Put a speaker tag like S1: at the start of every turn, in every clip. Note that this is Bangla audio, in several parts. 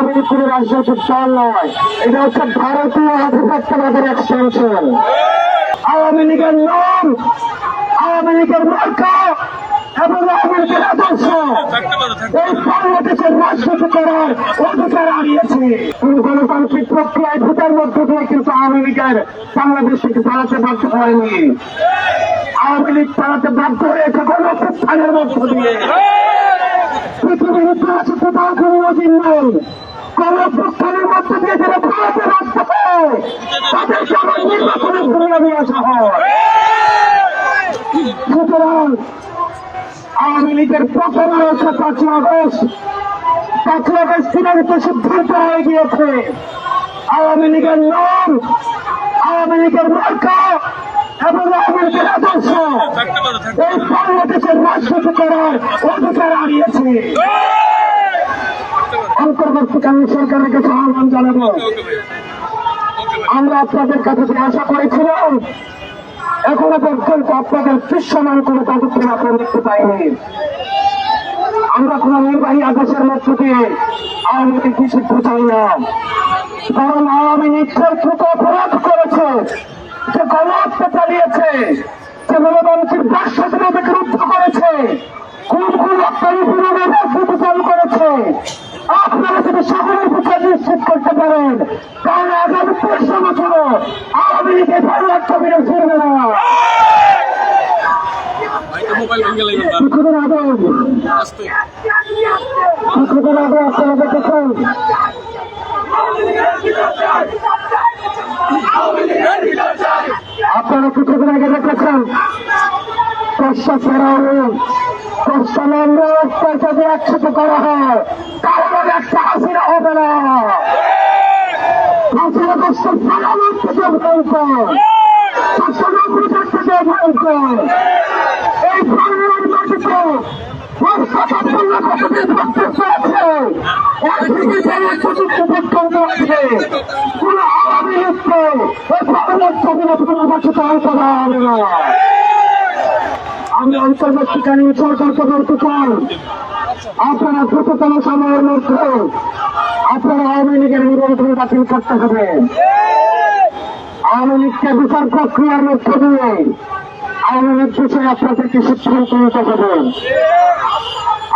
S1: আওয়ামী লীগ কোনো রাজনৈতিক দল নয়, এটা হচ্ছে ভারতীয় আধিপত্যবাদের এক্সটেনশন। আওয়ামী লীগের নাম, আওয়ামী লীগের মার্কা এবং আওয়ামী লীগের আদর্শ এই বাংলাদেশের রাজনীতি করার অধিকার হারিয়েছে। গণতান্ত্রিক প্রক্রিয়ায় ভোটের মধ্য দিয়ে কিন্তু আওয়ামী লীগের বাংলাদেশকে চালাতে বাধ্য হয়নি। আওয়ামী লীগ চালাতে বাধ্য হয়েছে গণঅভ্যুত্থানের মধ্য দিয়ে। পৃথিবীর ইতিহাসে কোথাও কোনো নজির নেই গণঅভ্যুত্থানের মধ্য দিয়ে যারা ভারতে বাধ্য হয় তাদেরকে আবার নির্বাচনে ঘুরিয়ে নিয়ে আসা হয়। সুতরাং আওয়ামী লীগের প্রথম হচ্ছে 5ই আগস্ট। 5ই আগস্ট চূড়ান্ত সিদ্ধান্ত হয়ে গিয়েছে আওয়ামী লীগের নাম, আওয়ামী লীগের মার্কা এবং আওয়ামী লীগের আদর্শ এই বাংলাদেশের রাজনীতি করার অধিকার হারিয়েছে। অন্তর্বর্তীকালীন সরকারের কাছে আহ্বান জানাবো, আমরা আপনাদের কাছে যে আশা করেছিলাম এখনো পর্যন্ত আপনাদের দৃশ্যমান কোনো পদক্ষেপ আপনারা দেখতে পাইনি। আমরা কোন নির্বাহী আদেশের মধ্য দিয়ে আওয়ামী লীগ নিষিদ্ধ চাই না, কারণ আওয়ামী লীগ দ্রুত অপরাধ করেছে, যে গণহত্যা চালিয়েছে, যে গণতান্ত্রিক রাষ্ট্রকে বিরুদ্ধ করেছে, খুন হত্যার বিরুদ্ধে রাজনীতি চালু করেছে। আপনারা যদি সকলের বিচার নিশ্চিত করতে পারেন তাহলে আগামী 5 বছর আওয়ামী লীগের ভারত বিরোধী ফিরবে না। কিছুদিন আগে আপনারা দেখেছেন কষ্ট ফেরাও কষ্ট যদি একসাথে করা হয় তাহলে একটা হাসিনা হবে না। হাসিনা কষ্ট ফেরানোর থেকে ভয়ঙ্কর, থেকে ভয়ঙ্কর। এই বাংলার মাটিতে কোন আওয়ামী লীগকে হবে না। আমি অন্তর্বর্তীকালীন সরকারকে বলতে চাই, আপনারা দ্রুততম সময়ের মধ্যে আপনারা আওয়ামী লীগের নিবন্ধন বাতিল করতে হবে। আওয়ামী লীগকে বিচার প্রক্রিয়ার মধ্য দিয়ে আওয়ামী লীগ বিষয়ে আপনাদেরকে সিদ্ধান্ত নিতে হবে।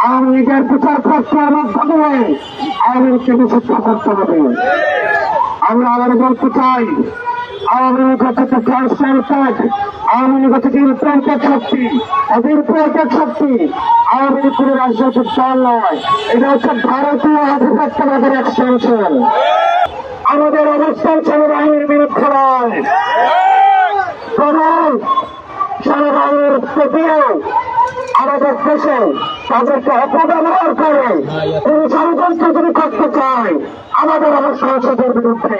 S1: আওয়ামী লীগের বিচার প্রক্রিয়ার মধ্য দিয়ে আওয়ামী লীগকে নিষিদ্ধ করতে হবে। আমরা আবার বলতে চাই, আওয়ামী লীগ হচ্ছে আওয়ামী লীগ হচ্ছে ইনফ্লুয়েন্সের শক্তি, ইনফ্লুয়েন্সের শক্তি। আওয়ামী লীগ কোনো রাজনৈতিক দল নয়, এটা হচ্ছে ভারতীয় আধিপত্যবাদের এক্সটেনশন। আমাদের অবস্থান সেনাবাহিনীর বিরুদ্ধে নয়, বরং সেনাবাহিনীর প্রতিও আমাদের দেশে তাদেরকে অপব্যবহার করে কোনো ষড়যন্ত্র যদি করতে চায় আমাদের সংসদের বিরুদ্ধে